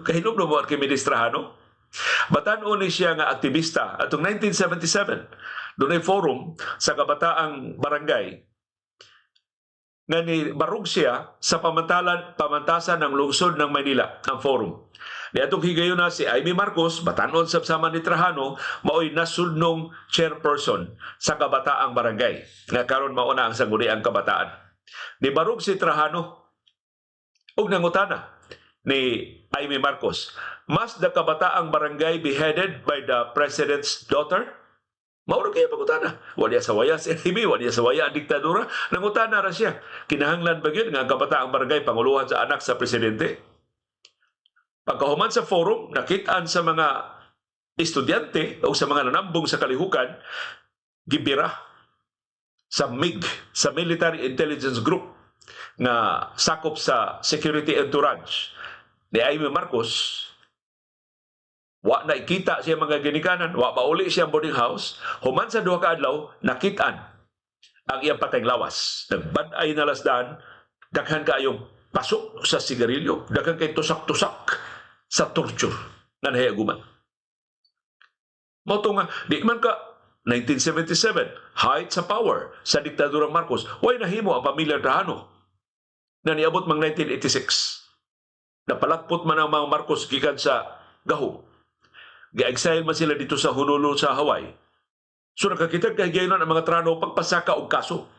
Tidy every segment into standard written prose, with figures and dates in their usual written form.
kahinom mo Archimedes Trajano. Batan-o ni siya nga aktivista atong 1977. Doon ay forum sa kabataang barangay nga ni barug siya sa pamantasan ng lungsod ng Manila, ang forum. Ni atong higayon na si Amy Marcos, batanon sa sama ni Trajano, maoy nasudnong chairperson sa kabataang barangay. Nga karon mao na ang sangguniang kabataan. Ni barug si Trajano ug nangutana ni Amy Marcos, "Must the kabataang barangay be headed by the president's daughter?" Mauro kaya pagutana. Wala sa waya si Amy, wala sa waya ang diktadura. Nangutana ra siya. Kinahanglan ba yun nga kabataang barangay panguluhan sa anak sa presidente? Pagkahuman sa forum, nakitaan sa mga estudyante o sa mga nanambong sa kalihukan, gibira sa MIG, sa Military Intelligence Group, na sakop sa security entourage ni Amy Marcos. Wa na ikita siya mga ginikanan, wa mauli siya boarding house. Human sa duha ka adlaw, nakitaan ang iyang patayng lawas. Nagbad-ay na lasdan, daghan kaayong pasok sa sigarilyo, daghan kay tusak-tusak sa torture na nahiaguman. Mauto nga, di man ka 1977, height sa power sa diktadurang Marcos, way nahimo ang pamilya Trajano na niabot mang 1986. Napalakpot man ang mga Marcos gikan sa gahom. Gi-exile man sila dito sa Honolulu sa Hawaii. So nakakita kay gayon ang mga Trajano pagpasaka og kaso.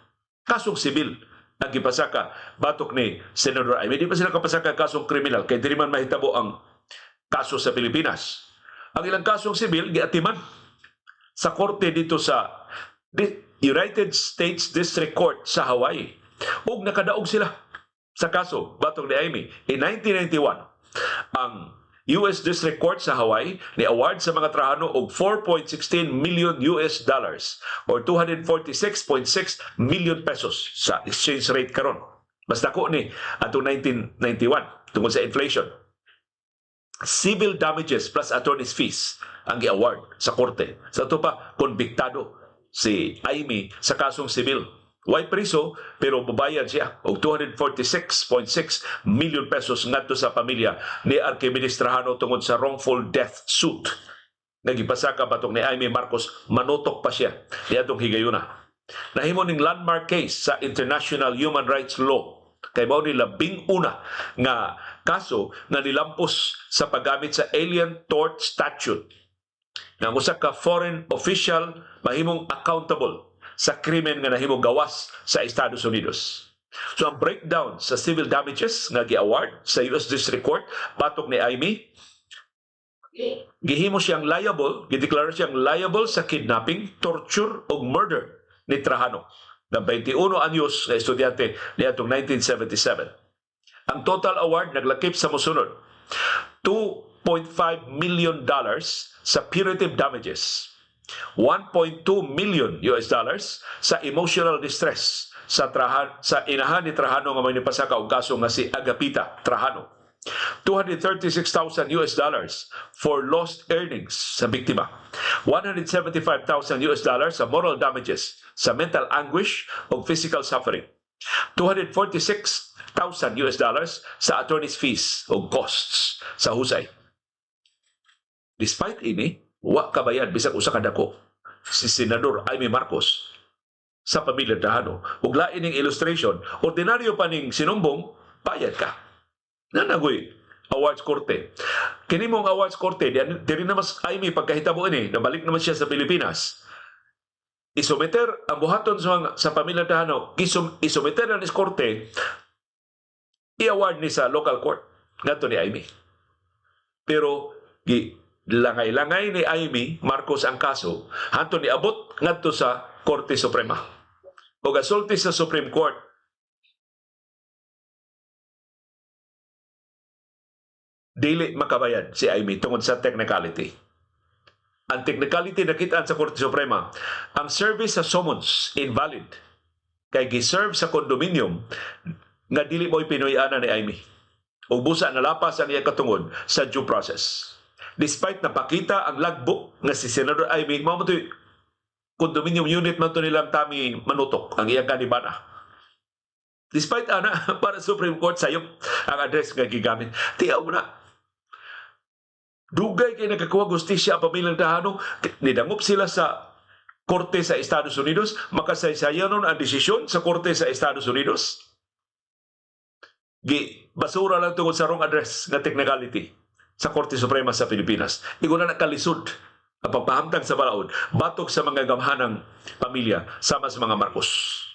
Kasong sibil ang gipasaka batok ni Senador Amy. Di pa sila kapasaka kasong kriminal kay dili man mahitabo ang kaso sa Pilipinas. Ang ilang kasong sibil giatiman sa korte dito sa United States District Court sa Hawaii. Ug nakadaog sila sa kaso batok ni Amy. In 1991, ang US District Court sa Hawaii ni award sa mga Trajano og $4.16 million or 246.6 million pesos sa exchange rate karon. Mas dako ni atong 1991 tungod sa inflation. Civil damages plus attorney's fees ang gi-award sa korte. Sa ito pa, konbiktado si Amy sa kasong sibil. Way priso, pero babayad siya og 246.6 million pesos ngadto sa pamilya ni Archimedes Trajano tungod sa wrongful death suit. Nagipasaka batong ni Amy Marcos, manotok pa siya niadtong higayuna. Nahimo ning landmark case sa international human rights law. Kay mao ni labing una nga kaso na nilampos sa paggamit sa Alien Tort Statute. Nang usa ka foreign official mahimong accountable sa krimen nga nahimong gawas sa Estados Unidos. So ang breakdown sa civil damages nga gi-award sa US District Court batok ni Amy, gihimo siyang liable, gideklara siyang liable sa kidnapping, torture ug murder ni Trajano na 21 anyos na estudyante niadtong 1977. Ang total award naglakip sa mosunod $2.5 million sa punitive damages, $1.2 million sa emotional distress sa inahan ni Trajano nga may nipasaka og kaso nga si Agapita Trajano, $236,000 for lost earnings sa biktima, $175,000 sa moral damages sa mental anguish o physical suffering, $246,000 sa attorney's fees o costs sa husay. Despite ini, wa kabayad bisag usa ka dako si Senador Amy Marcos sa pamilya Trajano. Ug lain ning illustration, ordinaryo pa ning sinumbong, bayad ka. Nanagoy awards korte. Kini mong awards korte, diri na mas Amy pagkahitabo ini, nabalik naman siya sa Pilipinas. Isometer ang buhaton sa pamilya Trajano, isometer ang korte, i-award ni sa local court ngadto ni Amy. Pero langay-langay ni Amy Marcos ang kaso, hanto ni abot ngadto sa Korte Suprema. O gasulti sa Supreme Court, dili makabayad si Amy tungod sa technicality. Ang technicality nakitaan sa Korte Suprema, ang service sa summons invalid kay giserve sa condominium nga dili mo'y pinuy-ana ni Amy. O busa nalapas ang iyang katungod sa due process. Despite napakita ang logbook nga si Senador Amy, mamatoy condominium unit man to nilang Tami Manutok, ang iyang kanibana. Despite ana, para Supreme Court sayop ang address nga gigamit. Tiyaw na. Dugay kay nagkakuha justisya ang pamilyang Trajano, nidangop sila sa Korte sa Estados Unidos, makasaysayanon ang desisyon sa Korte sa Estados Unidos. Basura lang tungkol sa wrong address nga technicality sa Korte Suprema sa Pilipinas. Igo na nakalisod ang pagpahamtang sa balaod batok sa mga gamhanang pamilya sama sa mga Marcos.